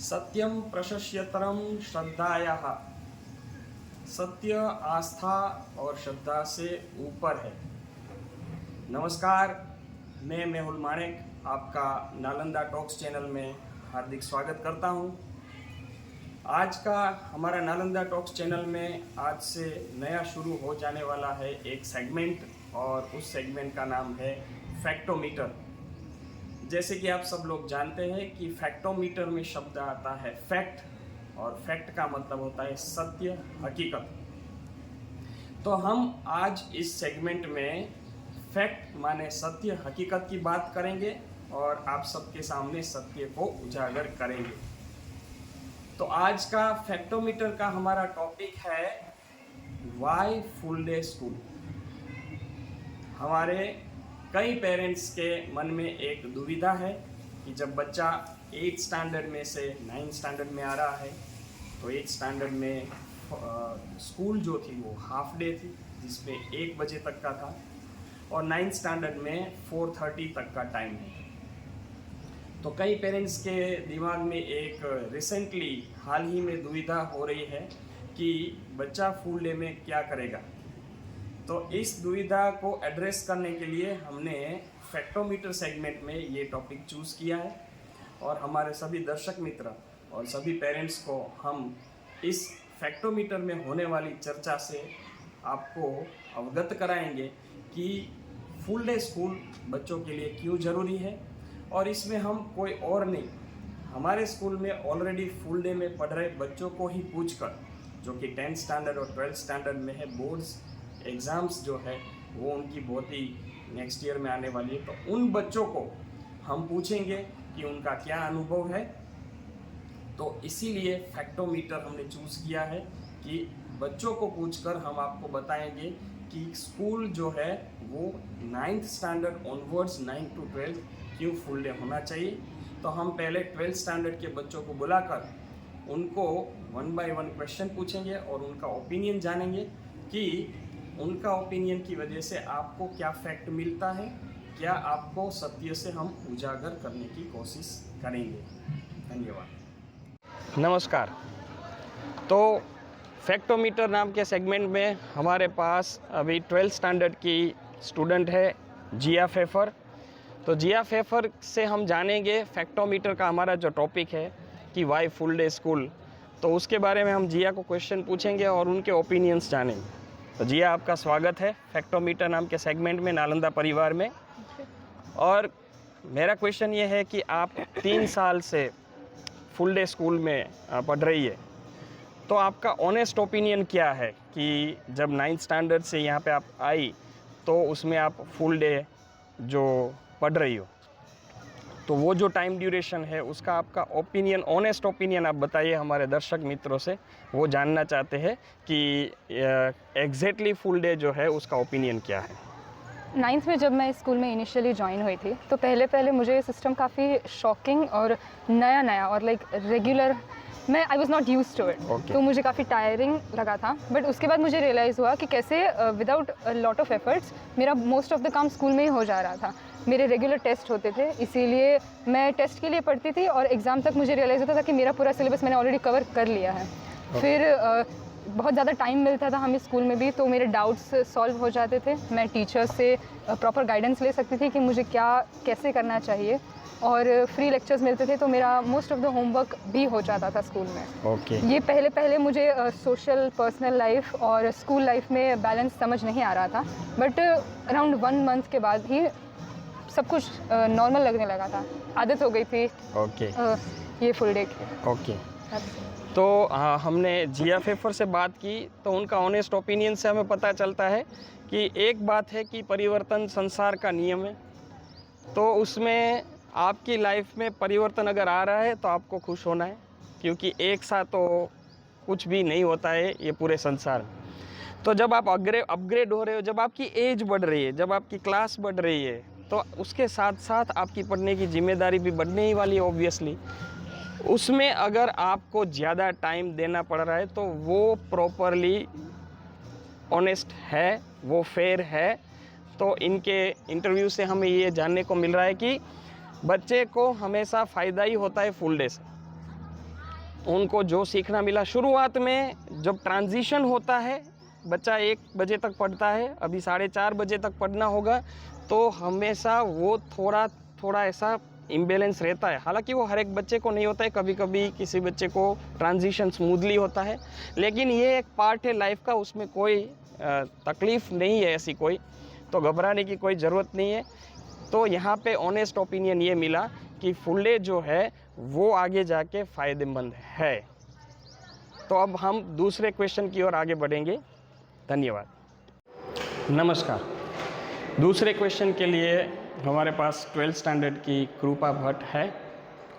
सत्यम प्रशस्यतरम श्रद्धायाः। सत्य आस्था और श्रद्धा से ऊपर है। नमस्कार, मैं मेहुल माणेक आपका नालंदा टॉक्स चैनल में हार्दिक स्वागत करता हूं। आज का हमारा नालंदा टॉक्स चैनल में आज से नया शुरू हो जाने वाला है एक सेगमेंट, और उस सेगमेंट का नाम है फैक्टोमीटर। जैसे कि आप सब लोग जानते हैं कि फैक्टोमीटर में शब्द आता है फैक्ट, और फैक्ट का मतलब होता है सत्य, हकीकत। तो हम आज इस सेगमेंट में फैक्ट माने सत्य, हकीकत की बात करेंगे और आप सबके सामने सत्य को उजागर करेंगे। तो आज का फैक्टोमीटर का हमारा टॉपिक है वाई फुल डे स्कूल। हमारे कई पेरेंट्स के मन में एक दुविधा है कि जब बच्चा 8th स्टैंडर्ड में से 9th स्टैंडर्ड में आ रहा है, तो 8th स्टैंडर्ड में स्कूल जो थी वो हाफ डे थी, जिसमें 1 बजे तक का था, और 9th स्टैंडर्ड में 4:30 तक का टाइम है। तो कई पेरेंट्स के दिमाग में एक रिसेंटली हाल ही में दुविधा हो रही है कि बच्चा फुल डे में क्या करेगा। तो इस दुविधा को एड्रेस करने के लिए हमने फैक्टोमीटर सेगमेंट में ये टॉपिक चूज़ किया है, और हमारे सभी दर्शक मित्र और सभी पेरेंट्स को हम इस फैक्टोमीटर में होने वाली चर्चा से आपको अवगत कराएंगे कि फुल डे स्कूल बच्चों के लिए क्यों ज़रूरी है। और इसमें हम कोई और नहीं, हमारे स्कूल में ऑलरेडी फुल डे में पढ़ रहे बच्चों को ही पूछकर, जो कि 10th स्टैंडर्ड और 12th स्टैंडर्ड में है, बोर्ड्स एग्ज़ाम्स जो है वो उनकी बहुत ही नेक्स्ट ईयर में आने वाली है, तो उन बच्चों को हम पूछेंगे कि उनका क्या अनुभव है। तो इसीलिए फैक्टोमीटर हमने चूज़ किया है कि बच्चों को पूछकर हम आपको बताएंगे कि स्कूल जो है वो 9th स्टैंडर्ड ऑनवर्ड्स 9 to 12 क्यों फुल डे होना चाहिए। तो हम पहले 12th स्टैंडर्ड के बच्चों को बुलाकर उनको 1 by 1 क्वेश्चन पूछेंगे और उनका ओपिनियन जानेंगे कि उनका ओपिनियन की वजह से आपको क्या फैक्ट मिलता है, क्या आपको सत्य से हम उजागर करने की कोशिश करेंगे। धन्यवाद। नमस्कार। तो फैक्टोमीटर नाम के सेगमेंट में हमारे पास अभी 12th स्टैंडर्ड की स्टूडेंट है जिया फेफर। तो जिया फेफर से हम जानेंगे फैक्टोमीटर का हमारा जो टॉपिक है कि वाई फुल डे स्कूल, तो उसके बारे में हम जिया को क्वेश्चन पूछेंगे और उनके ओपिनियंस जानेंगे। तो जिया, आपका स्वागत है फैक्टोमीटर नाम के सेगमेंट में नालंदा परिवार में। और मेरा क्वेश्चन ये है कि आप 3 साल से फुल डे स्कूल में पढ़ रही है, तो आपका ऑनेस्ट ओपिनियन क्या है कि जब 9th स्टैंडर्ड से यहाँ पे आप आई तो उसमें आप फुल डे जो पढ़ रही हो, तो वो जो टाइम ड्यूरेशन है उसका आपका ओपिनियन, ऑनेस्ट ओपिनियन आप बताइए। हमारे दर्शक मित्रों से वो जानना चाहते हैं कि एग्जैक्टली फुल डे जो है उसका ओपिनियन क्या है। 9th में जब मैं स्कूल में इनिशियली ज्वाइन हुई थी, तो पहले मुझे ये सिस्टम काफ़ी शॉकिंग और नया और like regular, I was not use to it. तो मुझे काफ़ी टायरिंग लगा था। बट उसके बाद मुझे रियलाइज़ हुआ कि कैसे विदाउट लॉट ऑफ एफर्ट्स मेरा मोस्ट ऑफ द काम स्कूल में ही हो जा रहा था। मेरे रेगुलर टेस्ट होते थे, इसीलिए मैं टेस्ट के लिए पढ़ती थी, और एग्ज़ाम तक मुझे रियलाइज़ होता था कि मेरा पूरा सिलेबस मैंने ऑलरेडी कवर कर लिया है। फिर बहुत ज़्यादा टाइम मिलता था हमें स्कूल में भी, तो मेरे डाउट्स सॉल्व हो जाते थे। मैं टीचर से प्रॉपर गाइडेंस ले सकती थी कि मुझे क्या कैसे करना चाहिए, और फ्री लेक्चर्स मिलते थे, तो मेरा मोस्ट ऑफ द होमवर्क भी हो जाता था स्कूल में। ये पहले मुझे सोशल, पर्सनल लाइफ और स्कूल लाइफ में बैलेंस समझ नहीं आ रहा था। बट अराउंड 1 मंथ के बाद ही सब कुछ नॉर्मल लगने लगा था, आदत हो गई थी ये फुल डे की। तो हमने जिया फेफर से बात की, तो उनका ऑनेस्ट ओपिनियन से हमें पता चलता है कि एक बात है कि परिवर्तन संसार का नियम है। तो उसमें आपकी लाइफ में परिवर्तन अगर आ रहा है तो आपको खुश होना है, क्योंकि एक साथ तो कुछ भी नहीं होता है ये पूरे संसार में। तो जब आप अपग्रेड हो रहे हो, जब आपकी एज बढ़ रही है, जब आपकी क्लास बढ़ रही है, तो उसके साथ साथ आपकी पढ़ने की जिम्मेदारी भी बढ़ने ही वाली है ऑब्वियसली। उसमें अगर आपको ज़्यादा टाइम देना पड़ रहा है तो वो प्रॉपरली ऑनेस्ट है, वो फेयर है। तो इनके इंटरव्यू से हमें ये जानने को मिल रहा है कि बच्चे को हमेशा फ़ायदा ही होता है फुल डे से। उनको जो सीखना मिला शुरुआत में, जब ट्रांजिशन होता है, बच्चा 1 बजे तक पढ़ता है, अभी 4:30 बजे तक पढ़ना होगा, तो हमेशा वो थोड़ा ऐसा इम्बैलेंस रहता है। हालांकि वो हर एक बच्चे को नहीं होता है, कभी कभी किसी बच्चे को ट्रांजिशन स्मूथली होता है, लेकिन ये एक पार्ट है लाइफ का, उसमें कोई तकलीफ़ नहीं है ऐसी कोई, तो घबराने की कोई ज़रूरत नहीं है। तो यहाँ पे ऑनेस्ट ओपिनियन ये मिला कि फुल डे जो है वो आगे जाके फ़ायदेमंद है। तो अब हम दूसरे क्वेश्चन की ओर आगे बढ़ेंगे। धन्यवाद। नमस्कार। दूसरे क्वेश्चन के लिए हमारे पास 12th स्टैंडर्ड की कृपा भट्ट है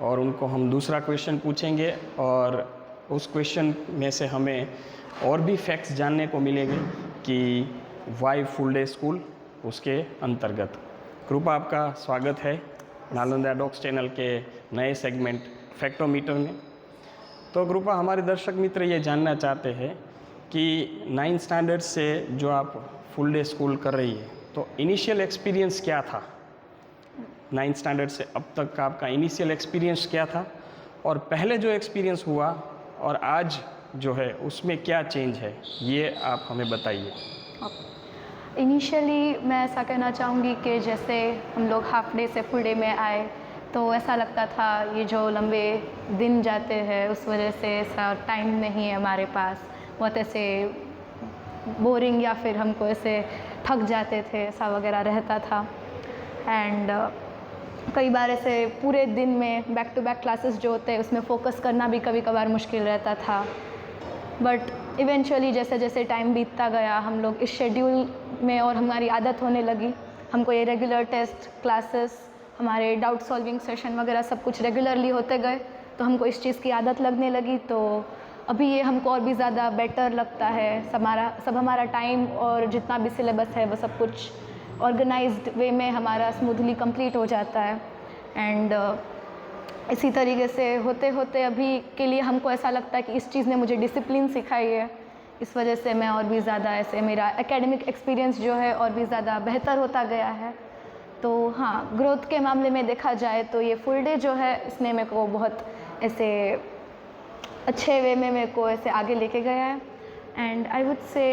और उनको हम दूसरा क्वेश्चन पूछेंगे और उस क्वेश्चन में से हमें और भी फैक्ट्स जानने को मिलेंगे कि वाई फुल डे स्कूल उसके अंतर्गत। कृपा, आपका स्वागत है नालंदा डॉक्स चैनल के नए सेगमेंट फैक्टोमीटर में। तो कृपा, हमारे दर्शक मित्र ये जानना चाहते हैं कि 9th स्टैंडर्ड से जो आप फुल डे स्कूल कर रही है, तो इनिशियल एक्सपीरियंस क्या था? 9th स्टैंडर्ड से अब तक का आपका इनिशियल एक्सपीरियंस क्या था, और पहले जो एक्सपीरियंस हुआ और आज जो है उसमें क्या चेंज है, ये आप हमें बताइए। इनिशियली मैं ऐसा कहना चाहूँगी कि जैसे हम लोग हाफ डे से फुल डे में आए तो ऐसा लगता था ये जो लंबे दिन जाते हैं उस वजह से ऐसा टाइम नहीं है हमारे पास, बहुत ऐसे बोरिंग या फिर हमको ऐसे थक जाते थे, ऐसा वगैरह रहता था। एंड कई बार ऐसे पूरे दिन में बैक टू बैक क्लासेस जो होते हैं उसमें फ़ोकस करना भी कभी कभार मुश्किल रहता था। बट इवेंचुअली जैसे जैसे टाइम बीतता गया हम लोग इस शेड्यूल में और हमारी आदत होने लगी, हमको ये रेगुलर टेस्ट क्लासेस, हमारे डाउट सॉल्विंग सेशन वगैरह सब कुछ रेगुलरली होते गए, तो हमको इस चीज़ की आदत लगने लगी। तो अभी ये हमको और भी ज़्यादा बेटर लगता है। सब हमारा टाइम और जितना भी सिलेबस है वो सब कुछ ऑर्गेनाइज्ड वे में हमारा स्मूथली कंप्लीट हो जाता है। एंड इसी तरीके से होते होते अभी के लिए हमको ऐसा लगता है कि इस चीज़ ने मुझे डिसिप्लिन सिखाई है, इस वजह से मैं और भी ज़्यादा ऐसे मेरा एकेडमिक एक्सपीरियंस जो है और भी ज़्यादा बेहतर होता गया है। तो हाँ, ग्रोथ के मामले में देखा जाए तो ये फुल डे जो है इसने मेरे को बहुत ऐसे अच्छे वे में मेरे को ऐसे आगे लेके गया है। And I would say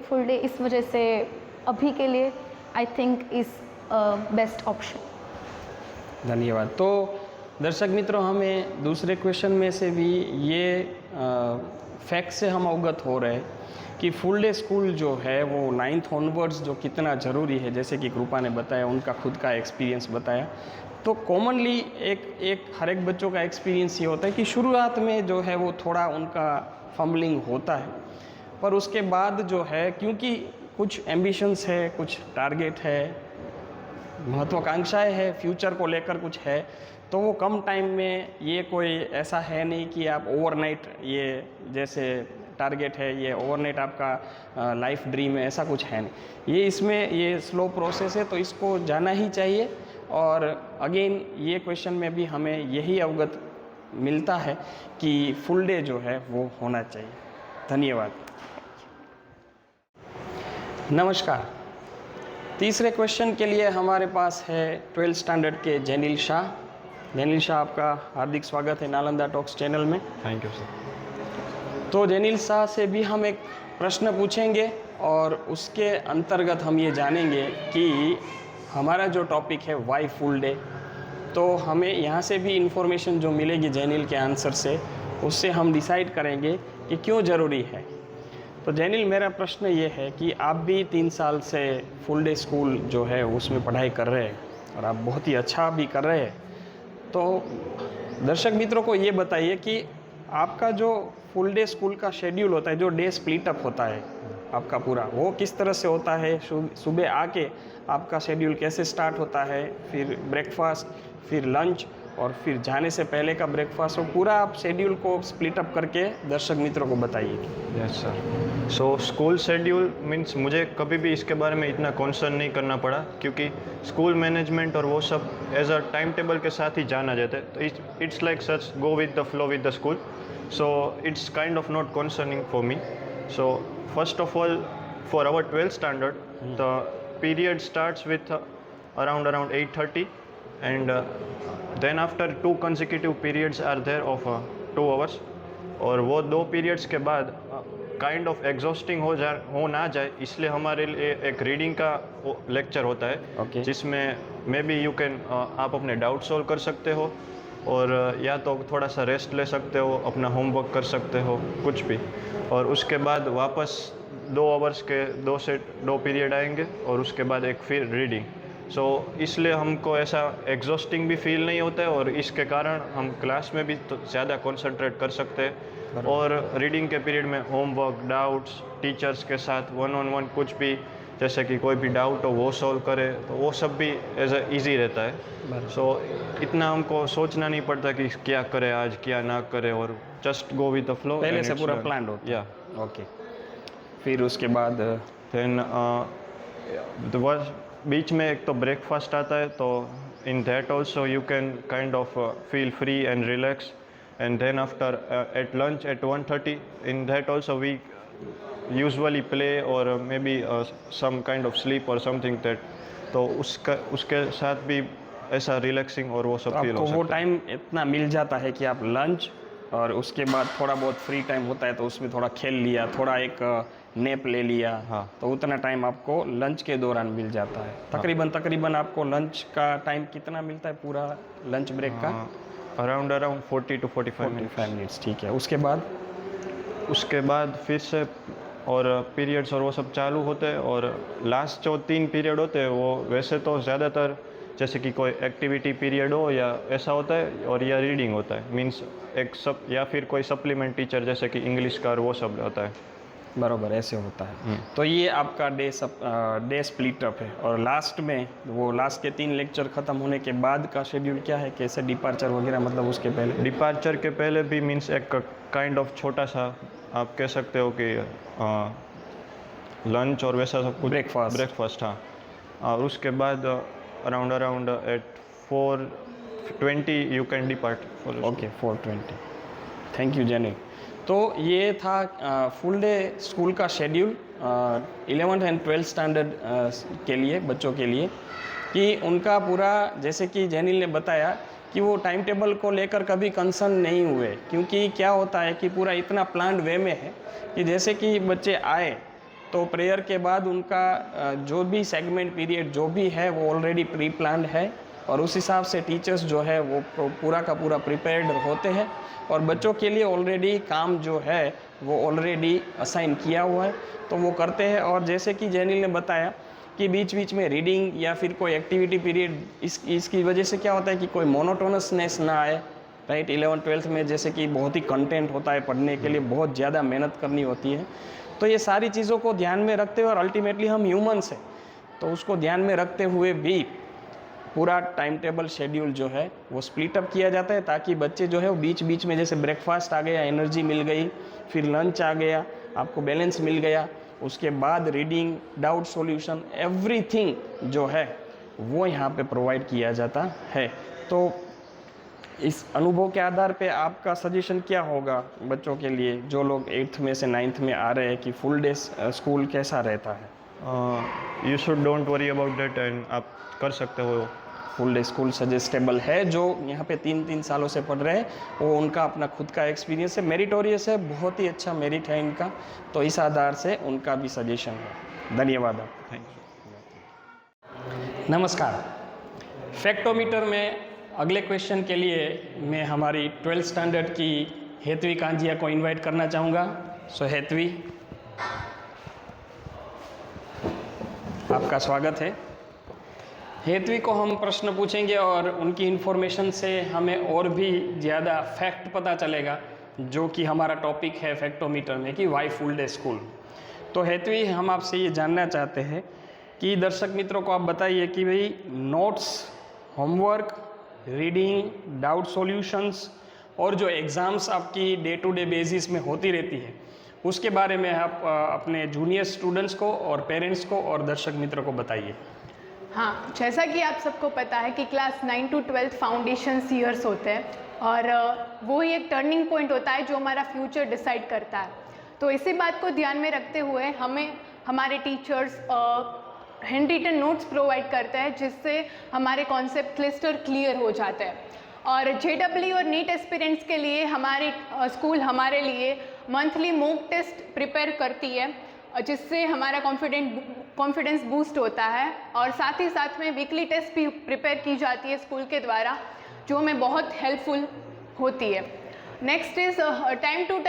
full day इस वजह से अभी के लिए I think is best option. धन्यवाद। तो दर्शक मित्रों, हमें दूसरे क्वेश्चन में से भी ये फैक्ट से हम अवगत हो रहे हैं कि फुल डे स्कूल जो है वो 9th ऑनवर्ड्स जो कितना ज़रूरी है, जैसे कि कृपा ने बताया, उनका खुद का एक्सपीरियंस बताया। तो कॉमनली एक हर एक बच्चों का एक्सपीरियंस ये होता है कि शुरुआत में जो है वो थोड़ा उनका फम्बलिंग होता है, पर उसके बाद जो है क्योंकि कुछ एम्बिशंस है, कुछ टारगेट है, महत्वाकांक्षाएं है, फ्यूचर को लेकर कुछ है, तो वो कम टाइम में, ये कोई ऐसा है नहीं कि आप ओवरनाइट, ये जैसे टारगेट है ये ओवरनाइट आपका लाइफ ड्रीम है, ऐसा कुछ है नहीं। ये इसमें ये स्लो प्रोसेस है, तो इसको जाना ही चाहिए। और अगेन ये क्वेश्चन में भी हमें यही अवगत मिलता है कि फुल डे जो है वो होना चाहिए। धन्यवाद। नमस्कार। तीसरे क्वेश्चन के लिए हमारे पास है 12th स्टैंडर्ड के जेनिल शाह। जेनिल शाह, आपका हार्दिक स्वागत है नालंदा टॉक्स चैनल में। Thank you sir. तो जेनिल शाह से भी हम एक प्रश्न पूछेंगे और उसके अंतर्गत हम ये जानेंगे कि हमारा जो टॉपिक है वाई फुल डे, तो हमें यहाँ से भी इंफॉर्मेशन जो मिलेगी जेनिल के आंसर से, उससे हम डिसाइड करेंगे कि क्यों ज़रूरी है। तो जेनिल, मेरा प्रश्न ये है कि आप भी 3 साल से फुल डे स्कूल जो है उसमें पढ़ाई कर रहे हैं और आप बहुत ही अच्छा भी कर रहे हैं। तो दर्शक मित्रों को ये बताइए कि आपका जो फुल डे स्कूल का शेड्यूल होता है, जो डे स्प्लिट अप होता है आपका पूरा, वो किस तरह से होता है? सुबह आके आपका शेड्यूल कैसे स्टार्ट होता है, फिर ब्रेकफास्ट, फिर लंच और फिर जाने से पहले का ब्रेकफास्ट, वो पूरा आप शेड्यूल को स्प्लिट अप करके दर्शक मित्रों को बताइए। Yes sir. So school schedule means मुझे कभी भी इसके बारे में इतना कॉन्सर्न नहीं करना पड़ा, क्योंकि स्कूल मैनेजमेंट और वो सब एज अ टाइम टेबल के साथ ही जाना जाता है। तो it's like such go with the flow with the school, so it's kind of not concerning for me. So first of all, for our 12th standard the period starts with around 8:30 and then after 2 consecutive periods are there of 2 hours, और वो 2 periods के बाद kind of exhausting हो ना जाए, इसलिए हमारे लिए एक रीडिंग का लेक्चर होता है Okay. जिसमें मे बी यू कैन आप अपने डाउट सॉल्व कर सकते हो और या तो थोड़ा सा रेस्ट ले सकते हो, अपना होमवर्क कर सकते हो, कुछ भी। और उसके बाद वापस 2 आवर्स के 2 पीरियड आएंगे और उसके बाद एक फिर रीडिंग। सो इसलिए हमको ऐसा एग्जॉस्टिंग भी फील नहीं होता है और इसके कारण हम क्लास में भी तो ज़्यादा कंसंट्रेट कर सकते हैं। और रीडिंग के पीरियड में होमवर्क, डाउट्स, टीचर्स के साथ 1-on-1 कुछ भी, जैसे कि कोई भी डाउट हो वो सॉल्व करे, तो वो सब भी एज ए ईजी रहता है। सो इतना हमको सोचना नहीं पड़ता कि क्या करें आज, क्या ना करें, और just go with the flow. पहले से पूरा प्लान होता है। या ओके, फिर उसके बाद देन बीच में एक तो ब्रेकफास्ट आता है, तो in that also you can kind of feel free and relax. And then after at lunch at 1:30, in that also we usually play और maybe some kind of sleep और something that, तो उसके साथ भी ऐसा relaxing और वो सब फील हो आपको सकता वो है। टाइम इतना मिल जाता है कि आप लंच और उसके बाद थोड़ा बहुत फ्री टाइम होता है तो उसमें थोड़ा खेल लिया, थोड़ा एक नेप ले लिया। हाँ। तो उतना टाइम आपको लंच के दौरान मिल जाता है। तकरीबन आपको लंच का टाइम कितना मिलता है पूरा लंच ब्रेक का? Around 40 to 45 minutes. 45 मिनट्स, ठीक है। उसके बाद फिर से और पीरियड्स और वो सब चालू होते हैं। और लास्ट जो 3 पीरियड होते हैं वो वैसे तो ज़्यादातर जैसे कि कोई एक्टिविटी पीरियड हो या ऐसा होता है, और या रीडिंग होता है, मींस एक सब, या फिर कोई सप्लीमेंट टीचर जैसे कि इंग्लिश का और वो सब होता है। बराबर ऐसे होता है। तो ये आपका डे स्प्लिट अप है। और लास्ट में वो लास्ट के 3 लेक्चर ख़त्म होने के बाद का शेड्यूल क्या है? कैसे डिपार्चर वगैरह, मतलब उसके पहले? डिपार्चर के पहले भी मींस एक काइंड ऑफ छोटा सा आप कह सकते हो कि लंच और वैसा सब कुछ, ब्रेकफास्ट हाँ। और उसके बाद around eight 4:20 you can depart. Okay, 4:20। Thank you Jenny. तो ये था फुल डे स्कूल का schedule 11th and 12th standard के लिए, बच्चों के लिए, कि उनका पूरा, जैसे कि जेनिल ने बताया कि वो टाइम टेबल को लेकर कभी कंसर्न नहीं हुए, क्योंकि क्या होता है कि पूरा इतना प्लान्ड वे में है कि जैसे कि बच्चे आए तो प्रेयर के बाद उनका जो भी सेगमेंट पीरियड जो भी है वो ऑलरेडी प्री प्लान्ड है, और उस हिसाब से टीचर्स जो है वो पूरा का पूरा प्रिपेयर्ड होते हैं, और बच्चों के लिए ऑलरेडी काम जो है वो ऑलरेडी असाइन किया हुआ है तो वो करते हैं। और जैसे कि जेनिल ने बताया कि बीच बीच में रीडिंग या फिर कोई एक्टिविटी पीरियड, इसकी वजह से क्या होता है कि कोई मोनोटोनसनेस ना आए, राइट। 11th-12th में जैसे कि बहुत ही कंटेंट होता है, पढ़ने के लिए बहुत ज़्यादा मेहनत करनी होती है, तो ये सारी चीज़ों को ध्यान में रखते हुए, और अल्टीमेटली हम ह्यूमन्स हैं तो उसको ध्यान में रखते हुए भी पूरा टाइम टेबल शेड्यूल जो है वो स्प्लिट अप किया जाता है, ताकि बच्चे जो है वो बीच बीच में, जैसे ब्रेकफास्ट आ गया, एनर्जी मिल गई, फिर लंच आ गया, आपको बैलेंस मिल गया, उसके बाद रीडिंग, डाउट सॉल्यूशन, एवरीथिंग जो है वो यहाँ पे प्रोवाइड किया जाता है। तो इस अनुभव के आधार पे आपका सजेशन क्या होगा बच्चों के लिए, जो लोग 8th में से 9th में आ रहे हैं, कि फुल डे स्कूल कैसा रहता है? You should don't worry about that, and आप कर सकते हो। फुल डे स्कूल सजेस्टेबल है। जो यहाँ पे 3 सालों से पढ़ रहे हैं वो उनका अपना खुद का एक्सपीरियंस है, मेरिटोरियस है, बहुत ही अच्छा मेरिट है इनका, तो इस आधार से उनका भी सजेशन है। धन्यवाद आपका। Thank you. नमस्कार। फैक्टोमीटर में अगले क्वेश्चन के लिए मैं हमारी 12th स्टैंडर्ड की हेतवी कांजिया को इनवाइट करना चाहूँगा। सो हेतवी, आपका स्वागत है। हेतवी को हम प्रश्न पूछेंगे और उनकी इन्फॉर्मेशन से हमें और भी ज़्यादा फैक्ट पता चलेगा, जो कि हमारा टॉपिक है फैक्टोमीटर में, कि वाई फुल डे स्कूल। तो हेतवी, हम आपसे ये जानना चाहते हैं कि दर्शक मित्रों को आप बताइए कि भाई notes, homework, reading, doubt solutions और जो एग्ज़ाम्स आपकी डे टू डे बेसिस में होती रहती है, उसके बारे में आप अपने जूनियर स्टूडेंट्स को और पेरेंट्स को और दर्शक मित्रों को बताइए। हाँ, जैसा कि आप सबको पता है कि क्लास 9 to 12 फाउंडेशन ईयर्स होते हैं, और वो ही एक टर्निंग पॉइंट होता है जो हमारा फ्यूचर डिसाइड करता है। तो इसी बात को ध्यान में रखते हुए हमें हमारे teachers hand written notes provide करते हैं, जिससे हमारे कॉन्सेप्ट क्लस्टर क्लियर हो जाते हैं। और JEE और नीट एस्पिरेंट्स के लिए हमारी स्कूल हमारे लिए मंथली मॉक टेस्ट प्रिपेयर करती है, जिससे हमारा कॉन्फिडेंस बूस्ट होता है। और साथ ही साथ में वीकली टेस्ट भी प्रिपेयर की जाती है स्कूल के द्वारा, जो हमें बहुत हेल्पफुल होती है। Next is time to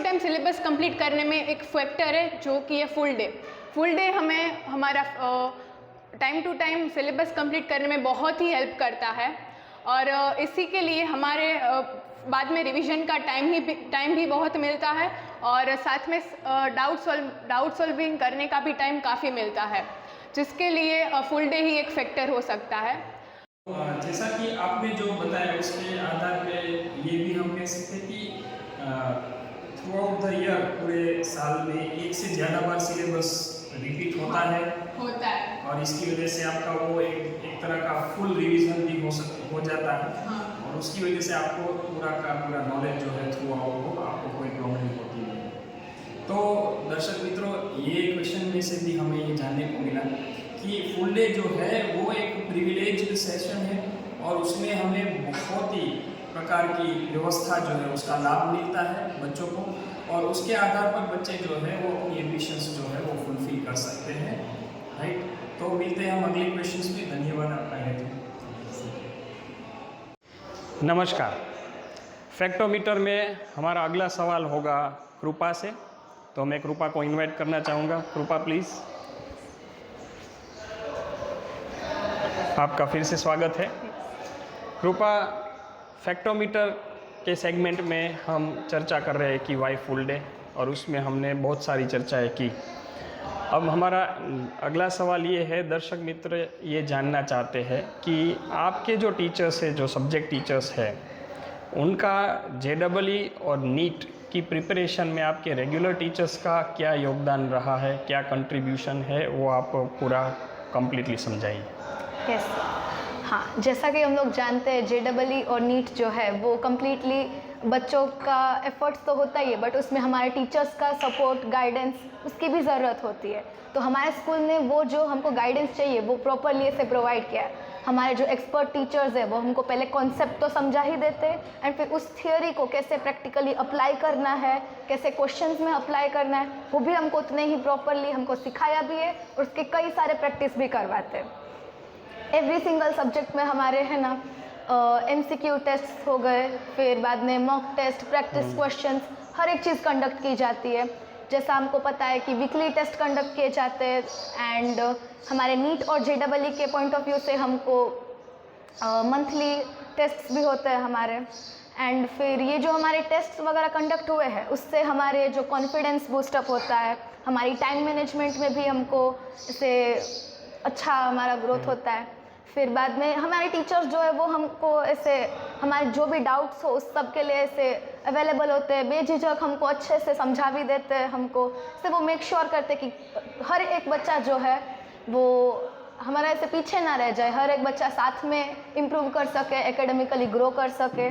time syllabus complete करने में एक फैक्टर है जो कि है फुल डे हमें हमारा time to time syllabus complete करने में बहुत ही हेल्प करता है। और इसी के लिए हमारे बाद में रिवीजन का टाइम भी बहुत मिलता है, और साथ में डाउट सॉल्विंग करने का भी टाइम काफ़ी मिलता है, जिसके लिए फुल डे ही एक फैक्टर हो सकता है। जैसा कि आपने जो बताया उसके आधार पे ये भी हम कह सकते हैं कि थ्रू आउट द ईयर पूरे साल में एक से ज़्यादा बार सिलेबस रिपीट होता है और इसकी वजह से आपका वो एक तरह का फुल रिवीजन भी हो जाता है। और उसकी वजह से आपको पूरा का पूरा नॉलेज जो है थ्रू आउट हो, आपको कोई प्रॉब्लम होती नहीं है। तो दर्शक मित्रों, ये क्वेश्चन में से भी हमें ये जानने को मिला कि फुल डे जो है वो एक प्रिविलेज्ड सेशन है और उसमें हमें बहुत ही प्रकार की व्यवस्था जो है उसका लाभ मिलता है बच्चों को, और उसके आधार पर बच्चे जो है वो अपनी एम्बिशंस जो है वो फुलफिल कर सकते हैं। राइट, तो मिलते हैं हम अगले क्वेश्चंस में। धन्यवाद आपका हेतु। नमस्कार, फैक्टोमीटर में हमारा अगला सवाल होगा कृपा से, तो मैं कृपा को इनवाइट करना चाहूँगा। कृपा प्लीज़। आपका फिर से स्वागत है। कृपा, फैक्टोमीटर के सेगमेंट में हम चर्चा कर रहे हैं कि वाई फुल डे, और उसमें हमने बहुत सारी चर्चाएं की। अब हमारा अगला सवाल ये है, दर्शक मित्र ये जानना चाहते हैं कि आपके जो टीचर्स हैं, जो सब्जेक्ट टीचर्स हैं, उनका JEE और नीट की प्रिपरेशन में आपके रेगुलर टीचर्स का क्या योगदान रहा है, क्या कंट्रीब्यूशन है, वो आप पूरा कंप्लीटली समझाइए। यस, हाँ, जैसा कि हम लोग जानते हैं JEE और नीट जो है वो कम्प्लीटली बच्चों का एफर्ट्स तो होता ही है, बट उसमें हमारे टीचर्स का सपोर्ट, गाइडेंस, उसकी भी ज़रूरत होती है। तो हमारे स्कूल ने वो जो हमको गाइडेंस चाहिए वो प्रॉपरली ऐसे प्रोवाइड किया है। हमारे जो एक्सपर्ट टीचर्स है वो हमको पहले कॉन्सेप्ट तो समझा ही देते हैं, एंड फिर उस थियोरी को कैसे प्रैक्टिकली अप्लाई करना है, कैसे क्वेश्चंस में अप्लाई करना है, वो भी हमको उतने ही प्रॉपरली हमको सिखाया भी है, और उसके कई सारे प्रैक्टिस भी करवाते हैं। एवरी सिंगल सब्जेक्ट में हमारे है ना MCQ टेस्ट हो गए, फिर बाद में मॉक टेस्ट, प्रैक्टिस क्वेश्चंस, हर एक चीज़ कंडक्ट की जाती है। जैसा हमको पता है कि वीकली टेस्ट कंडक्ट किए जाते हैं, एंड हमारे नीट और JEE के पॉइंट ऑफ व्यू से हमको मंथली टेस्ट भी होते हैं हमारे। एंड फिर ये जो हमारे टेस्ट वगैरह कंडक्ट हुए हैं उससे हमारे जो कॉन्फिडेंस बूस्टअप होता है, हमारी टाइम मैनेजमेंट में भी हमको इससे अच्छा हमारा ग्रोथ होता है। फिर बाद में हमारे टीचर्स जो है वो हमको ऐसे हमारे जो भी डाउट्स हो उस सब के लिए ऐसे अवेलेबल होते हैं, बेझिझक हमको अच्छे से समझा भी देते हैं हमको, से वो मेक श्योर करते कि हर एक बच्चा जो है वो हमारा ऐसे पीछे ना रह जाए, हर एक बच्चा साथ में इम्प्रूव कर सके, एकेडमिकली ग्रो कर सके।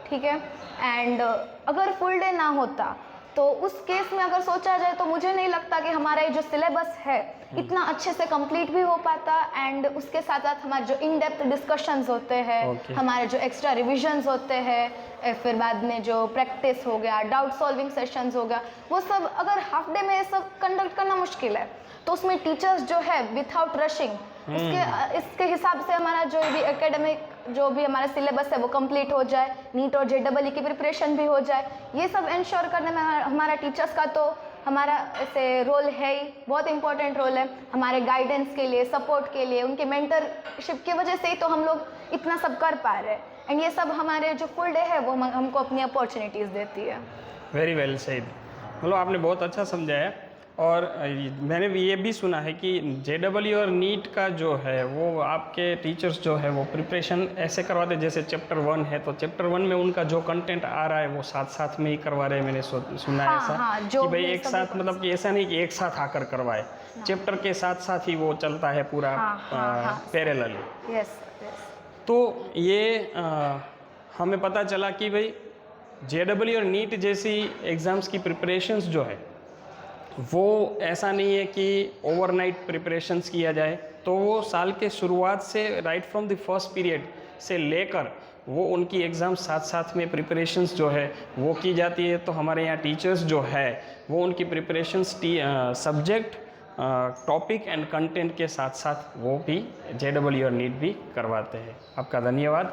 ठीक है, एंड अगर फुल डे ना होता तो उस केस में अगर सोचा जाए तो मुझे नहीं लगता कि हमारा ये जो सिलेबस है इतना अच्छे से कंप्लीट भी हो पाता, एंड उसके साथ साथ हमारे जो इन डेप्थ डिस्कशंस होते हैं, हमारे जो एक्स्ट्रा रिविजन्स होते हैं, फिर बाद में जो प्रैक्टिस हो गया, डाउट सॉल्विंग सेशंस हो गया, वो सब अगर हाफ डे में ये सब कंडक्ट करना मुश्किल है, तो उसमें टीचर्स जो है विथआउट रशिंग इसके हिसाब से हमारा जो भी एकेडमिक जो भी हमारा सिलेबस है वो कंप्लीट हो जाए, नीट और JEE की प्रिपरेशन भी हो जाए, ये सब इंश्योर करने में हमारा टीचर्स का तो हमारा ऐसे रोल है ही, बहुत इंपॉर्टेंट रोल है हमारे गाइडेंस के लिए, सपोर्ट के लिए, उनके मेंटरशिप की वजह से ही तो हम लोग इतना सब कर पा रहे हैं। एंड ये सब हमारे जो फुल डे है वो हमको अपनी अपॉर्चुनिटीज़ देती है। वेरी वेल सेड, मतलब आपने बहुत अच्छा समझाया। और मैंने ये भी सुना है कि JEE और नीट का जो है वो आपके टीचर्स जो है वो प्रिपरेशन ऐसे करवाते जैसे चैप्टर 1 है तो चैप्टर 1 में उनका जो कंटेंट आ रहा है वो साथ साथ में ही करवा रहे हैं। मैंने सुना है ऐसा कि भाई एक साथ, मतलब कि ऐसा नहीं कि एक साथ आकर करवाए, चैप्टर के साथ साथ ही वो चलता है पूरा पैरेलली। तो ये हमें पता चला कि भाई JEE और नीट जैसी एग्ज़ाम्स की प्रिपरेशंस जो है वो ऐसा नहीं है कि ओवरनाइट प्रिपरेशंस किया जाए तो वो साल के शुरुआत से right from the first period से लेकर वो उनकी एग्ज़ाम साथ साथ में प्रिपरेशंस जो है वो की जाती है। तो हमारे यहाँ टीचर्स जो है वो उनकी preparations subject, topic and content के साथ साथ वो भी JEE और नीट भी करवाते हैं। आपका धन्यवाद।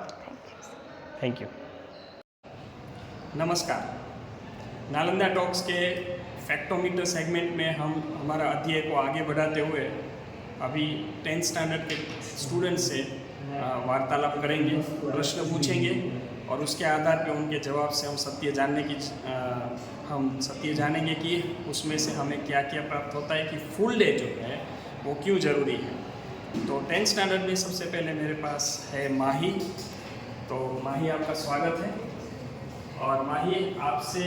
Thank you. नमस्कार। नालंदा टॉक्स के फैक्टोमीटर सेगमेंट में हम हमारा अध्ययन को आगे बढ़ाते हुए अभी 10th स्टैंडर्ड के स्टूडेंट से वार्तालाप करेंगे, प्रश्न पूछेंगे और उसके आधार पर उनके जवाब से हम सत्य जानेंगे कि उसमें से हमें क्या क्या प्राप्त होता है, कि फुल डे जो है वो क्यों ज़रूरी है। तो 10th स्टैंडर्ड में सबसे पहले मेरे पास है माही। तो माही, आपका स्वागत है। और माही, आपसे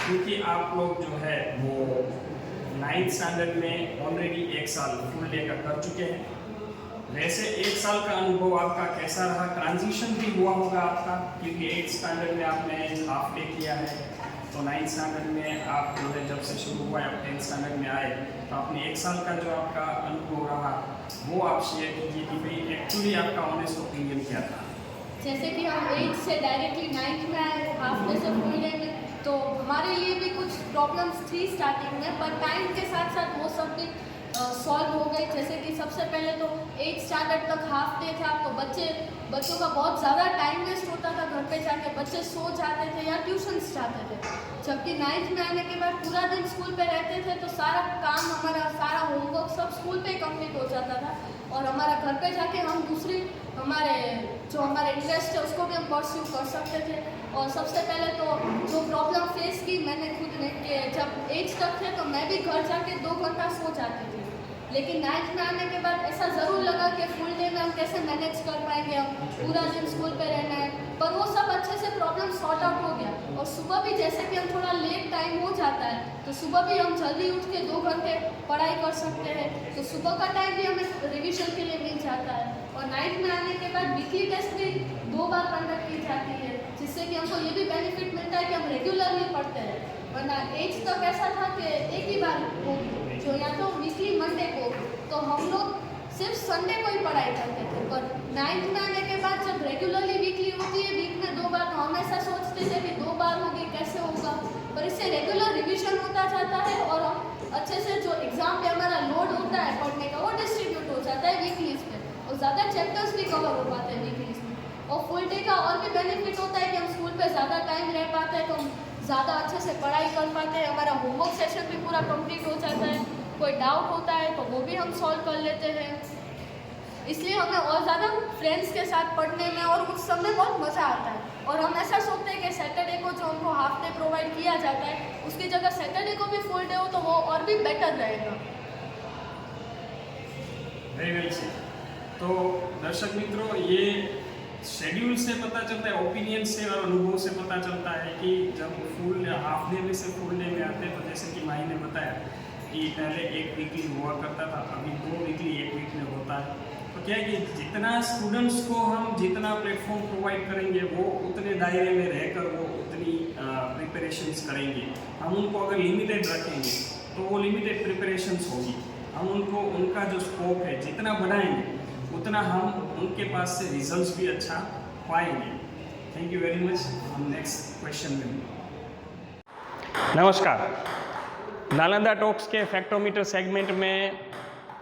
क्योंकि आप लोग जो है वो 9th स्टैंडर्ड में ऑलरेडी 1 साल फुल डे का कर चुके हैं, वैसे 1 साल का अनुभव आपका कैसा रहा? ट्रांजिशन भी हुआ होगा आपका, क्योंकि 8th स्टैंडर्ड में आपने हाफ डे किया है, तो 9th स्टैंडर्ड में आप जो है जब से शुरू हुआ है आप 10th स्टैंडर्ड में आए, तो आपने 1 साल का जो आपका अनुभव रहा वो आप शेयर कीजिए कि भाई एक्चुअली आपका ऑनेस्ट ओपिनियन क्या था। जैसे कि हम 8 से डायरेक्टली 9th में आए, हाफ डे से फुल डे में, तो हमारे लिए भी कुछ प्रॉब्लम्स थी स्टार्टिंग में, पर टाइम के साथ साथ वो सब भी सॉल्व हो गई। जैसे कि सबसे पहले तो 8th स्टैंडर्ड तक हाफ डे था, तो बच्चों का बहुत ज़्यादा टाइम वेस्ट होता था घर पे जाके, बच्चे सो जाते थे या ट्यूशन्स जाते थे। जबकि 9th में आने के बाद पूरा दिन स्कूल पे रहते थे, तो सारा काम हमारा, सारा होमवर्क सब स्कूल पे कंप्लीट हो जाता था और हमारा घर पे जाके हम दूसरी हमारे इंटरेस्ट है उसको भी हम परस्यू कर सकते थे। और सबसे पहले तो जो प्रॉब्लम फेस की मैंने खुद ने, कि जब 8th तक थे तो मैं भी घर जाके 2 घंटा सो जाती थी, लेकिन 9th में आने के बाद ऐसा ज़रूर लगा कि फुल डे में हम कैसे मैनेज कर पाएंगे, हम पूरा दिन स्कूल पे रहना है, पर वो सब अच्छे से प्रॉब्लम सॉर्ट आउट हो गया। और सुबह भी जैसे कि हम थोड़ा लेट टाइम हो जाता है, तो सुबह भी हम जल्दी उठ के 2 घंटे पढ़ाई कर सकते हैं, तो सुबह का टाइम भी हमें रिविजन के लिए मिल जाता है। और 9th में आने के बाद वीकली टेस्ट भी 2 बार कंडक्ट की जाती है, जिससे कि हमको ये भी बेनिफिट मिलता है कि हम रेगुलरली पढ़ते हैं। वरना 8th तक ऐसा था कि एक ही बार होगी, जो या तो वीकली मंडे को, तो हम लोग सिर्फ संडे को ही पढ़ाई करते थे। पर 9th में आने के बाद जब रेगुलरली वीकली होती है, वीक में 2 बार, तो हम ऐसा सोचते थे कि 2 बार होगी कैसे होगा, पर इससे रेगुलर रिविजन होता जाता है और हम अच्छे से जो एग्ज़ाम पे हमारा लोड होता है पढ़ने का वो डिस्ट्रीब्यूट हो जाता है वीकलीज पे, और ज़्यादा चैप्टर्स भी कवर हो पाते हैं वीकलीज में। और फुल डे का और भी बेनिफिट होता है कि हम स्कूल पे ज़्यादा टाइम रह पाते हैं, तो हम ज़्यादा अच्छे से पढ़ाई कर पाते हैं, हमारा होमवर्क सेशन भी पूरा कंप्लीट हो जाता है, कोई डाउट होता है तो वो भी हम सॉल्व कर लेते हैं। इसलिए हमें और ज़्यादा फ्रेंड्स के साथ पढ़ने में और उस समय बहुत मज़ा आता है। और हम ऐसा सोचते हैं कि सैटरडे को जो हमको हाफ डे प्रोवाइड किया जाता है, उसकी जगह सैटरडे को भी फुल डे हो तो वो और भी बेटर रहेगा। Very well said. तो दर्शक मित्रों, ये शेड्यूल से पता चलता है, ओपिनियन से और अनुभव से पता चलता है कि जब फुल हाफ डे में से फुल डे में आते हैं, तो जैसे कि माही ने बताया कि पहले 1 वीकली हुआ करता था, अभी 2 वीकली 1 वीक में होता है। तो क्या है कि जितना स्टूडेंट्स को हम जितना प्लेटफॉर्म प्रोवाइड करेंगे, वो उतने दायरे में रहकर वो उतनी प्रिपरेशंस करेंगे। हम उनको अगर लिमिटेड रखेंगे तो वो लिमिटेड प्रिपरेशंस होगी। हम उनको उनका जो स्कोप है जितना बढ़ाएंगे उतना हम उनके पास से रिजल्ट्स भी अच्छा पाएंगे। Thank you very much. हम नेक्स्ट क्वेश्चन में। नमस्कार। नालंदा टॉक्स के फैक्टोमीटर सेगमेंट में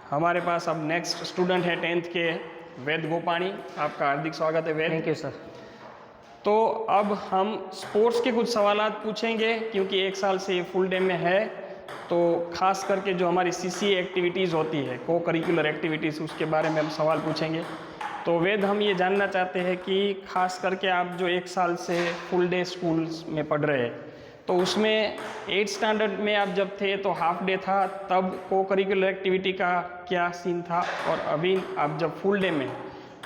हमारे पास अब नेक्स्ट स्टूडेंट है 10th के वेद गोपाणी। आपका हार्दिक स्वागत है वेद। Thank you sir. तो अब हम स्पोर्ट्स के कुछ सवालात पूछेंगे, क्योंकि 1 साल से ये फुल डे में है, तो खास करके जो हमारी CCA एक्टिविटीज़ होती है, को करिकुलर एक्टिविटीज़, उसके बारे में हम सवाल पूछेंगे। तो वेद, हम ये जानना चाहते हैं कि खास करके आप जो 1 साल से फुल डे स्कूल्स में पढ़ रहे हैं, तो उसमें 8th स्टैंडर्ड में आप जब थे तो हाफ डे था, तब को करिकुलर एक्टिविटी का क्या सीन था, और अभी आप जब फुल डे में,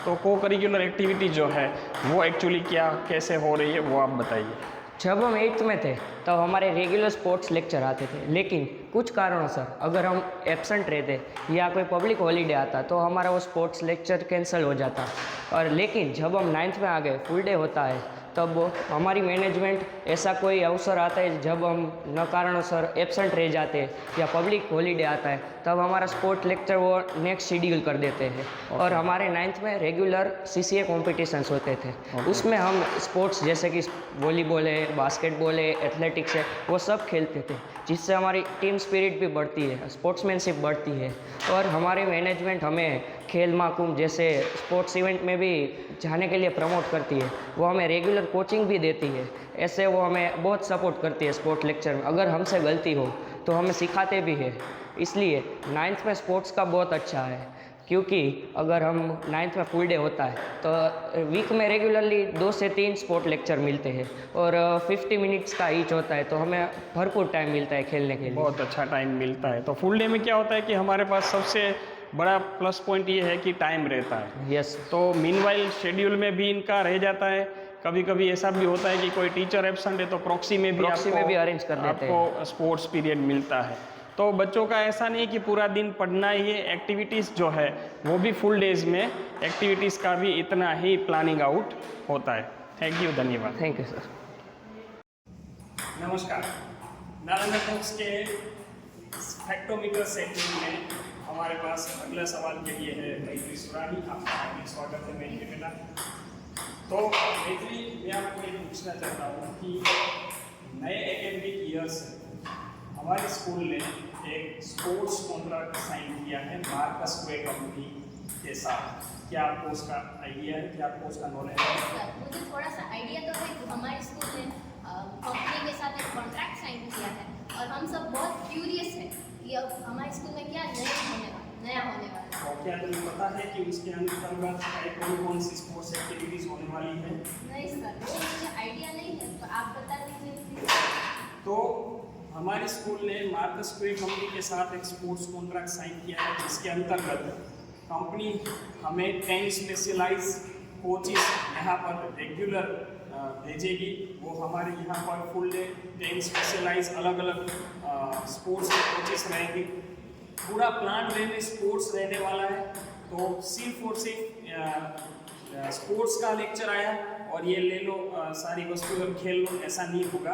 तो को करिकुलर एक्टिविटी जो है वो एक्चुअली क्या कैसे हो रही है, वो आप बताइए। जब हम 8th में थे तब हमारे रेगुलर स्पोर्ट्स लेक्चर आते थे, लेकिन कुछ कारणों से अगर हम एब्सेंट रहते या कोई पब्लिक हॉलीडे आता तो हमारा वो स्पोर्ट्स लेक्चर कैंसिल हो जाता। और लेकिन जब हम 9th में आ गए, फुल डे होता है, तब हमारी मैनेजमेंट ऐसा कोई अवसर आता है जब हम न कारणोसर एब्सेंट रह जाते हैं या पब्लिक हॉलीडे आता है, तब हमारा स्पोर्ट लेक्चर वो नेक्स्ट शेड्यूल कर देते हैं। और हमारे 9th में रेगुलर CCA कॉम्पिटिशन्स होते थे, उसमें हम स्पोर्ट्स जैसे कि वॉलीबॉल है, बास्केटबॉल है, एथलेटिक्स है, वो सब खेलते थे, जिससे हमारी टीम स्पिरिट भी बढ़ती है, स्पोर्ट्समैनशिप बढ़ती है। और हमारे मैनेजमेंट हमें खेल महाकुंभ जैसे स्पोर्ट्स इवेंट में भी जाने के लिए प्रमोट करती है, वो हमें रेगुलर कोचिंग भी देती है। ऐसे वो हमें बहुत सपोर्ट करती है स्पोर्ट लेक्चर में। अगर हमसे गलती हो तो हमें सिखाते भी है। इसलिए 9th में स्पोर्ट्स का बहुत अच्छा है, क्योंकि अगर हम 9th में फुल डे होता है तो वीक में रेगुलरली 2 से 3 स्पोर्ट लेक्चर मिलते हैं और 50 मिनट्स का ईच होता है, तो हमें भरपूर टाइम मिलता है खेलने के लिए। बहुत अच्छा टाइम मिलता है। तो फुल डे में क्या होता है कि हमारे पास सबसे बड़ा प्लस पॉइंट ये है कि टाइम रहता है। यस। तो मीनवाइल शेड्यूल में भी इनका रह जाता है। कभी कभी ऐसा भी होता है कि कोई टीचर एब्सेंट है तो प्रॉक्सी में भी अरेंज कर देते हैं, आपको स्पोर्ट्स पीरियड मिलता है। तो बच्चों का ऐसा नहीं कि पूरा दिन पढ़ना ही है, एक्टिविटीज़ जो है वो भी फुल डेज में एक्टिविटीज़ का भी इतना ही प्लानिंग आउट होता है। थैंक यू, धन्यवाद। Thank you sir. नमस्कार। नालंदा टॉक्स के फैक्टोमीटर सेगमेंट में हमारे पास अगला सवाल के लिए है मैत्री सुरानी। आपका हार्दिक स्वागत है मैत्री बेटा। तो मैत्री, मैं आपको ये पूछना चाहता हूँ कि नए एकेडमिक ईयर से हमारे स्कूल ने एक स्पोर्ट्स कॉन्ट्रैक्ट साइन किया है मार्कस क्वे कंपनी के साथ। क्या आपको उसका आइडिया है? क्या आपको उसका नॉलेज है? सर, मुझे थोड़ा सा आइडिया तो है कि हमारे स्कूल ने कंपनी के साथ एक कॉन्ट्रैक्ट साइन किया है और हम सब बहुत क्यूरियस हैं कि अब हमारे स्कूल में क्या नया होने वाला है। और क्या तुम्हें पता है कि उसके अंतर्गत कौन सी स्पोर्ट्स एक्टिविटीज़ होने वाली है? नहीं सर, वो मुझे आइडिया नहीं है, तो आप बता दीजिए प्लीज। तो हमारे स्कूल ने मार्कस क्वे कंपनी के साथ एक स्पोर्ट्स कॉन्ट्रैक्ट साइन किया है, जिसके अंतर्गत कंपनी हमें 10 स्पेशलाइज कोचेस यहाँ पर रेगुलर भेजेगी। वो हमारे यहाँ पर फुल डे 10 स्पेशलाइज अलग अलग स्पोर्ट्स के कोचेस रहेंगे। पूरा प्लान वे में स्पोर्ट्स रहने वाला है। तो सिर्फ और सिर्फ स्पोर्ट्स का लेक्चर आया और ये ले लो सारी वस्तुएं खेल लो, ऐसा नहीं होगा।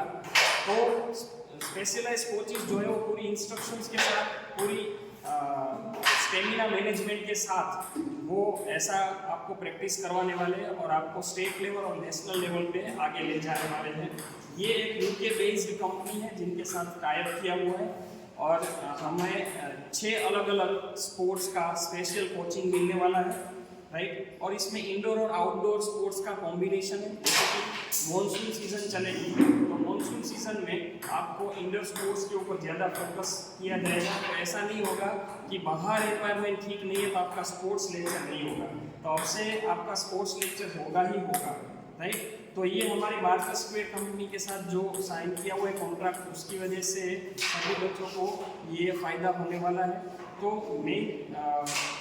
तो स्पेशलाइज कोचेस जो है वो पूरी इंस्ट्रक्शंस के साथ, पूरी स्टेमिना मैनेजमेंट के साथ वो ऐसा आपको प्रैक्टिस करवाने वाले हैं और आपको स्टेट लेवल और नेशनल लेवल पे आगे ले जाने वाले हैं। ये एक यूके बेस्ड कंपनी है जिनके साथ टाई अप किया हुआ है और हमें 6 अलग अलग स्पोर्ट्स का स्पेशल कोचिंग मिलने वाला है, राइट। और इसमें इंडोर और आउटडोर स्पोर्ट्स का कॉम्बिनेशन है। जैसे कि मॉनसून सीजन चलेगी तो मॉनसून सीजन में आपको इंडोर स्पोर्ट्स के ऊपर ज़्यादा फोकस किया जाएगा। तो ऐसा नहीं होगा कि बाहर एनवायरनमेंट ठीक नहीं है तो आपका स्पोर्ट्स लेक्चर नहीं होगा, तो अब से आपका स्पोर्ट्स लेक्चर होगा ही होगा, राइट। तो ये हमारी मार्कस क्वे कंपनी के साथ जो साइन किया हुआ है कॉन्ट्रैक्ट, उसकी वजह से सभी बच्चों को ये फ़ायदा होने वाला है। तो मेन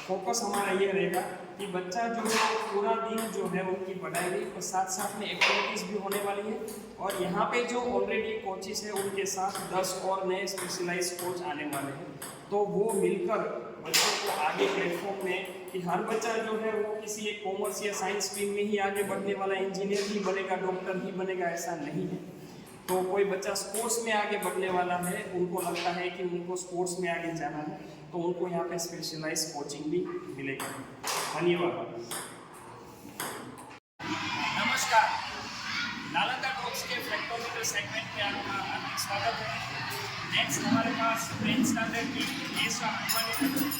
फोकस हमारा ये रहेगा कि बच्चा जो है पूरा दिन जो है उनकी पढ़ाई नहीं और साथ साथ में एक्टिविटीज़ भी होने वाली है। और यहाँ पे जो ऑलरेडी कोचेस है उनके साथ 10 और नए स्पेशलाइज कोच आने वाले हैं। तो वो मिलकर बच्चों को आगे प्लेटफॉर्म में कि हर बच्चा जो है वो किसी एक कॉमर्स या साइंस स्ट्रीम में ही आगे बढ़ने वाला, इंजीनियर ही बनेगा, डॉक्टर ही बनेगा, ऐसा नहीं है। तो कोई बच्चा स्पोर्ट्स में आगे बढ़ने वाला है, उनको लगता है कि उनको स्पोर्ट्स में आगे जाना है, तो उनको यहाँ पे स्पेशलाइज कोचिंग भी मिलेगा। धन्यवाद। नमस्कार। नालंदा टॉक्स के फैक्टोमीटर सेगमेंट में आपका हार्दिक स्वागत है। नेक्स्ट हमारे पास 10th स्टैंडर्ड की येसा आने वाली है।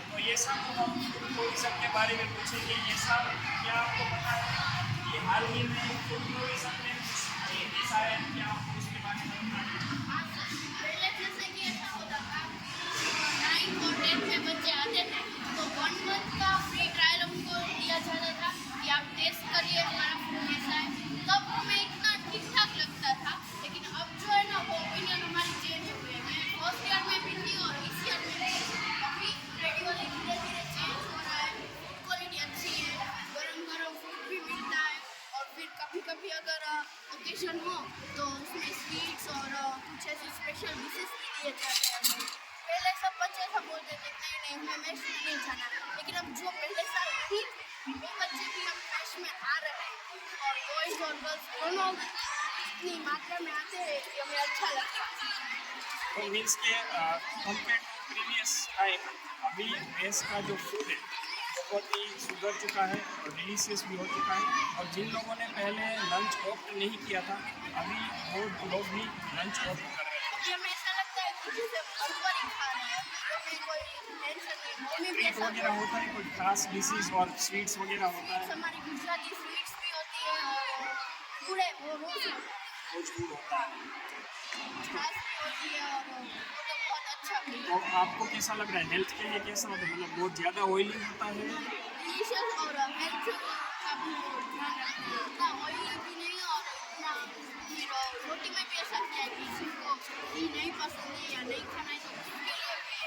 तो येसा को हम टूरिज्म के बारे में पूछेंगे। येसा, क्या आपको पता है कि हाल ही में टूरिज्म में चेंजेस आए हैं? क्या आपको उसके बारे में पता है? पहले जैसे कि ऐसा होता था 9 और 10 में बच्चे आते थे तो 1 मंथ का फ्री ट्रायल हमको दिया जाता था कि आप टेस्ट करिए हमारा फूड कैसा है। तब हमें इतना ठीक ठाक लगता था, लेकिन अब जो है ना वो ओपिनियन हमारी चेंज हुई है। मैं फर्स्ट ईयर में भी थी और इस ईयर में भी अभी ग्रेजुअली धीरे धीरे चेंज हो रहा है। फूड क्वालिटी अच्छी है, गरम गरम फूड भी मिलता है और फिर कभी कभी अगर ओकेजन हो तो उसमें स्वीट्स और कुछ ऐसे स्पेशल डिशेस भी दिए जाते हैं। पहले सब बच्चे ऐसा बोलते थे नहीं हमें मैच में नहीं जाना, लेकिन अब जो पहले साल थी वो बच्चे भी अब मैच में आ रहे हैं और बॉयज़ और गर्ल्स दोनों इतनी मात्रा में आते हैं कि हमें अच्छा लगता है। तो मीन्स के कंपेयर टू प्रीवियस टाइम अभी मेस का जो फूड है बहुत ही सुधर चुका है और डिलीशियस भी हो चुका है। और जिन लोगों ने पहले लंच ऑप्ट नहीं किया था अभी वो लोग भी लंच ऑप्ट कर रहे हैं। अभी हमें ऐसा लगता है कि जैसे बर्गर ही खा रहे हैं, हमें कोई टेंशन नहीं। मम्मी भी स्वीट ऐसा वगैरह होता है, कोई खास डिशेज और स्वीट्स वगैरह होता है, हमारी गुजराती स्वीट्स भी होती है और पूरे वो रोज होता है, कुछ फूड होता है। छाछ भी होती है और वो तो बहुत अच्छा भी है। तो आपको कैसा लग रहा है, हेल्थ के लिए कैसा होता है? मतलब बहुत ज़्यादा ऑयली होता है? डिलीशियस और हेल्थ का भी वो ध्यान रखते हैं, इतना ऑयली भी नहीं और इतना फिर रोटी में भी ऐसा किया है कि किसी को घी नहीं पसंद है या नहीं खाना है तो उसके लिए भी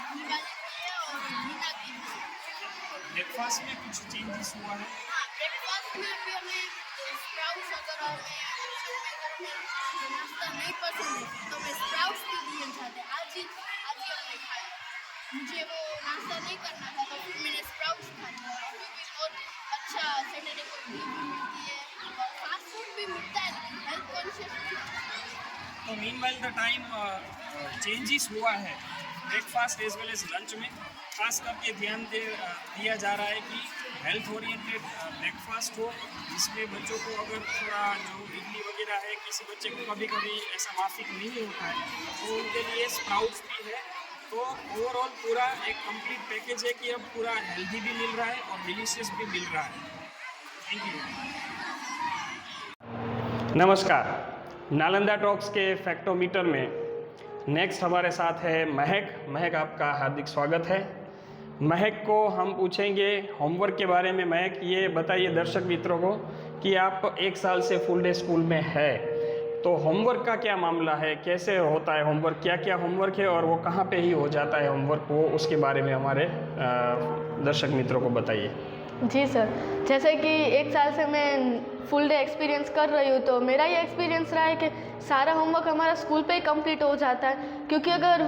घी वाले भी है और बिना घी भी है। ब्रेकफास्ट में कुछ चेंजेस हुआ है? हाँ, ब्रेकफास्ट में भी हमें स्प्राउट्स अगर हमें नाश्ता नहीं पसंद है तो हमें स्प्राउट्स भी दिए जाते हैं। आज ही हमने खाया, मुझे वो नाश्ता नहीं करना था तो फिर मैंने स्प्राउट्स खा लिया। अभी भी बहुत अच्छा सैटरडे को घी भी मिलती है और फास्ट फूड भी मिलता है लेकिन हेल्थ कॉन्शियस भी होता है। तो मीनवाइल द टाइम चेंजेस हुआ है breakfast as well as lunch में, खास करके ध्यान दिया जा रहा है कि हेल्थ ओरिएंटेड ब्रेकफास्ट हो जिसमें बच्चों को अगर थोड़ा जो इडली वगैरह है किसी बच्चे को कभी कभी ऐसा माफिक नहीं होता है तो उनके लिए स्प्राउट्स भी है। तो ओवरऑल पूरा एक कंप्लीट पैकेज है कि अब पूरा हेल्दी भी मिल रहा है और डिलीशियस भी मिल रहा है। Thank you. नमस्कार, नालंदा टॉक्स के फैक्टोमीटर में नेक्स्ट हमारे साथ है महक, आपका हार्दिक स्वागत है। महक को हम पूछेंगे होमवर्क के बारे में। महक, ये बताइए दर्शक मित्रों को कि आप 1 साल से फुल डे स्कूल में है तो होमवर्क का क्या मामला है, कैसे होता है होमवर्क, क्या क्या होमवर्क है और वो कहाँ पे ही हो जाता है होमवर्क, वो उसके बारे में हमारे दर्शक मित्रों को बताइए। जी सर, जैसे कि 1 साल से मैं फुल डे एक्सपीरियंस कर रही हूँ तो मेरा ये एक्सपीरियंस रहा है कि सारा होमवर्क हमारा स्कूल पे ही कंप्लीट हो जाता है, क्योंकि अगर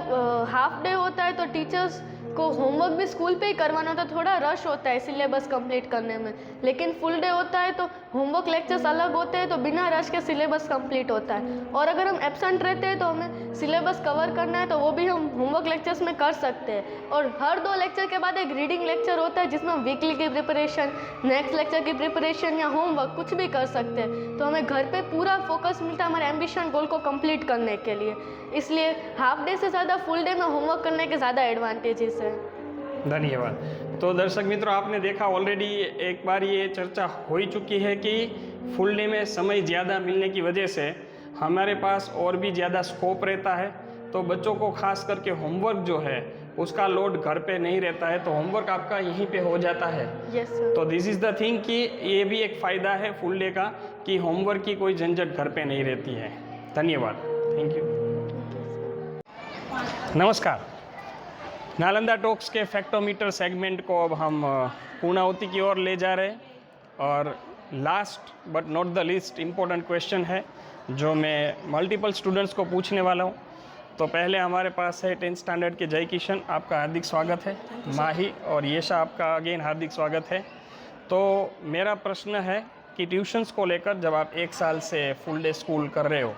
हाफ डे होता है तो टीचर्स को होमवर्क भी स्कूल पे ही करवाना होता है, थोड़ा रश होता है सिलेबस कंप्लीट करने में। लेकिन फुल डे होता है तो होमवर्क लेक्चर्स अलग होते हैं तो बिना रश के सिलेबस कंप्लीट होता है। और अगर हम एब्सेंट रहते हैं तो हमें सिलेबस कवर करना है तो वो भी हम होमवर्क लेक्चर्स में कर सकते हैं। और हर 2 लेक्चर के बाद एक रीडिंग लेक्चर होता है जिसमें हम वीकली की प्रिपरेशन, नेक्स्ट लेक्चर की प्रिपरेशन या होमवर्क कुछ भी कर सकते हैं। तो हमें घर पे पूरा फोकस मिलता है हमारे एम्बिशन गोल को कंप्लीट करने के लिए। इसलिए हाफ डे से ज़्यादा फुल डे में होमवर्क करने के ज़्यादा एडवांटेजेस हैं। धन्यवाद। तो दर्शक मित्रों, आपने देखा ऑलरेडी एक बार ये चर्चा हो ही चुकी है कि फुल डे में समय ज़्यादा मिलने की वजह से हमारे पास और भी ज़्यादा स्कोप रहता है। तो बच्चों को खास करके होमवर्क जो है उसका लोड घर पे नहीं रहता है तो होमवर्क आपका यहीं पे हो जाता है। Yes sir. तो दिस इज़ द थिंग कि ये भी एक फ़ायदा है फुल डे का कि होमवर्क की कोई झंझट घर पे नहीं रहती है। धन्यवाद, थैंक यू। नमस्कार, नालंदा टॉक्स के फैक्टोमीटर सेगमेंट को अब हम पूर्णाहुति की ओर ले जा रहे हैं और last but not the least important question है जो मैं मल्टीपल स्टूडेंट्स को पूछने वाला हूँ। तो पहले हमारे पास है 10th स्टैंडर्ड के जय किशन, आपका हार्दिक स्वागत है। माही और येशा, आपका अगेन हार्दिक स्वागत है। तो मेरा प्रश्न है कि ट्यूशन्स को लेकर जब आप 1 साल से फुल डे स्कूल कर रहे हो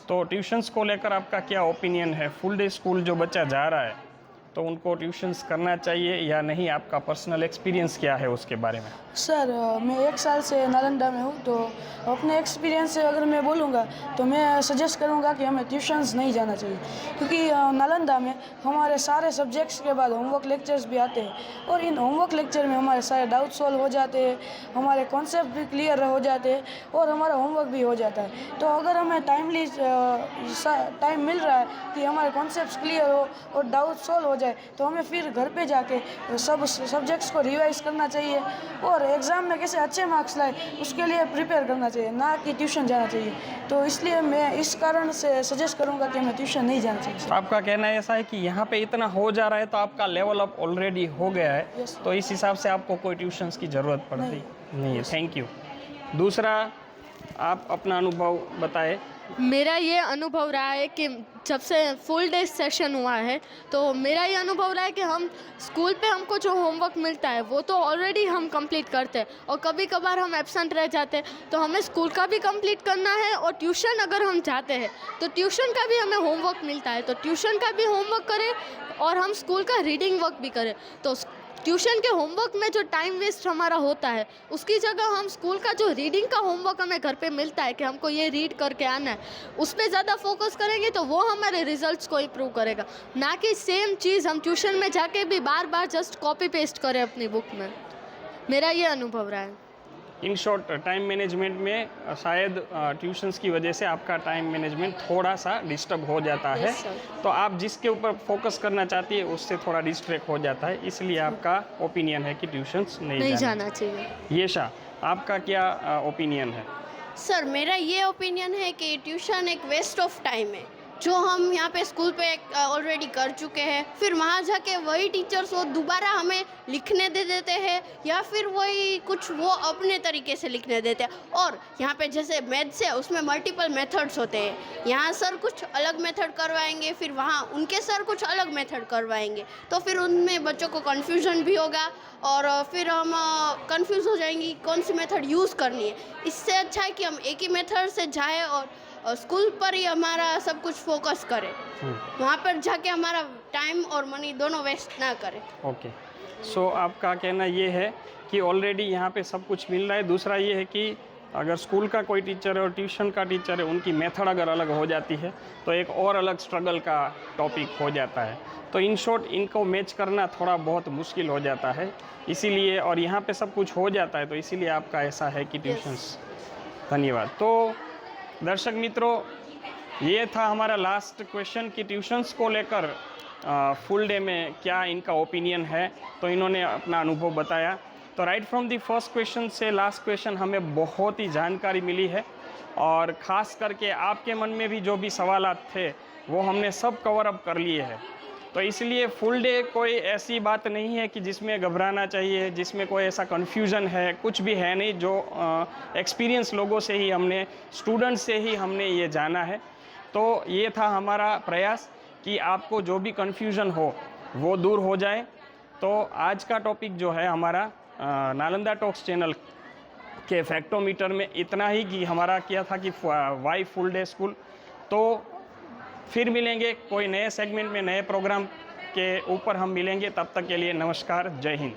तो ट्यूशन्स को लेकर आपका क्या ओपिनियन है? फुल डे स्कूल जो बच्चा जा रहा है तो उनको ट्यूशन्स करना चाहिए या नहीं? आपका पर्सनल एक्सपीरियंस क्या है उसके बारे में? सर, मैं 1 साल से नालंदा में हूँ तो अपने एक्सपीरियंस से अगर मैं बोलूँगा तो मैं सजेस्ट करूँगा कि हमें ट्यूशन्स नहीं जाना चाहिए, क्योंकि नालंदा में हमारे सारे सब्जेक्ट्स के बाद होमवर्क लेक्चर्स भी आते हैं और इन होमवर्क लेक्चर में हमारे सारे डाउट सॉल्व हो जाते हैं, हमारे कॉन्सेप्ट भी क्लियर हो जाते हैं और हमारा होमवर्क भी हो जाता है। तो अगर हमें टाइमली टाइम मिल रहा है कि हमारे कॉन्सेप्ट क्लियर हो और डाउट सॉल्व हो जाए तो हमें फिर घर पे जाके सब सब्जेक्ट्स को रिवाइज करना चाहिए और एग्ज़ाम में कैसे अच्छे मार्क्स लाए उसके लिए प्रिपेयर करना चाहिए, ना कि ट्यूशन जाना चाहिए। तो इसलिए मैं इस कारण से सजेस्ट करूंगा कि हमें ट्यूशन नहीं जाना चाहिए। आपका कहना ऐसा है कि यहाँ पे इतना हो जा रहा है तो आपका लेवल अप ऑलरेडी हो गया है, तो इस हिसाब से आपको कोई ट्यूशन्स की ज़रूरत पड़ती नहीं है। Thank you. दूसरा, आप अपना अनुभव बताएं। मेरा ये अनुभव रहा है कि जब से फुल डे सेशन हुआ है तो मेरा ये अनुभव रहा है कि हम स्कूल पे हमको जो होमवर्क मिलता है वो तो ऑलरेडी हम कंप्लीट करते हैं, और कभी कभार हम एब्सेंट रह जाते हैं तो हमें स्कूल का भी कंप्लीट करना है, और ट्यूशन अगर हम जाते हैं तो ट्यूशन का भी हमें होमवर्क मिलता है, तो ट्यूशन का भी होमवर्क करें और हम स्कूल का रीडिंग वर्क भी करें। तो ट्यूशन के होमवर्क में जो टाइम वेस्ट हमारा होता है उसकी जगह हम स्कूल का जो रीडिंग का होमवर्क हमें घर पे मिलता है कि हमको ये रीड करके आना है, उस पर ज़्यादा फोकस करेंगे तो वो हमारे रिजल्ट्स को इम्प्रूव करेगा, ना कि सेम चीज़ हम ट्यूशन में जाके भी बार बार जस्ट कॉपी पेस्ट करें अपनी बुक में। मेरा ये अनुभव रहा है। इन शॉर्ट टाइम मैनेजमेंट में शायद ट्यूशन्स की वजह से आपका टाइम मैनेजमेंट थोड़ा सा डिस्टर्ब हो जाता है, Yes, sir. तो आप जिसके ऊपर फोकस करना चाहती है उससे थोड़ा डिस्ट्रैक्ट हो जाता है, इसलिए आपका ओपिनियन है कि ट्यूशन्स नहीं जाना चाहिए। येशा, आपका क्या ओपिनियन है? सर मेरा ये ओपिनियन है कि ट्यूशन एक वेस्ट ऑफ टाइम है, जो हम यहाँ पे स्कूल पे ऑलरेडी कर चुके हैं, फिर वहाँ जाके वही टीचर्स वो दोबारा हमें लिखने दे देते हैं या फिर वही कुछ वो अपने तरीके से लिखने देते हैं। और यहाँ पे जैसे मैथ्स है उसमें मल्टीपल मेथड्स होते हैं, यहाँ सर कुछ अलग मेथड करवाएंगे, फिर वहाँ उनके सर कुछ अलग मेथड करवाएंगे, तो फिर उनमें बच्चों को कन्फ्यूजन भी होगा और फिर हम कंफ्यूज हो जाएंगे कौन सी मेथड यूज़ करनी है। इससे अच्छा है कि हम एक ही मेथड से जाए और स्कूल पर ही हमारा सब कुछ फोकस करें, वहाँ पर जाके हमारा टाइम और मनी दोनों वेस्ट ना करें। ओके, सो आपका कहना ये है कि ऑलरेडी यहाँ पे सब कुछ मिल रहा है। दूसरा ये है कि अगर स्कूल का कोई टीचर है और ट्यूशन का टीचर है, उनकी मेथड अगर अलग हो जाती है तो एक और अलग स्ट्रगल का टॉपिक हो जाता है, तो इन शॉर्ट इनको मैच करना थोड़ा बहुत मुश्किल हो जाता है, इसीलिए। और यहाँ पे सब कुछ हो जाता है तो इसीलिए आपका ऐसा है कि ट्यूशन्स। धन्यवाद। तो दर्शक मित्रों, ये था हमारा लास्ट क्वेश्चन कि ट्यूशन्स को लेकर फुल डे में क्या इनका ओपिनियन है, तो इन्होंने अपना अनुभव बताया। तो right from the first question से लास्ट क्वेश्चन हमें बहुत ही जानकारी मिली है, और ख़ास करके आपके मन में भी जो भी सवालात थे वो हमने सब कवर अप कर लिए हैं। तो इसलिए फुल डे कोई ऐसी बात नहीं है कि जिसमें घबराना चाहिए, जिसमें कोई ऐसा कन्फ्यूज़न है, कुछ भी है नहीं। जो एक्सपीरियंस लोगों से ही हमने, स्टूडेंट से ही हमने ये जाना है। तो ये था हमारा प्रयास कि आपको जो भी कन्फ्यूज़न हो वो दूर हो जाए। तो आज का टॉपिक जो है हमारा नालंदा टॉक्स चैनल के फैक्टोमीटर में इतना ही, कि हमारा क्या था कि वाई फुल डे स्कूल। तो फिर मिलेंगे कोई नए सेगमेंट में, नए प्रोग्राम के ऊपर हम मिलेंगे। तब तक के लिए नमस्कार, जय हिंद।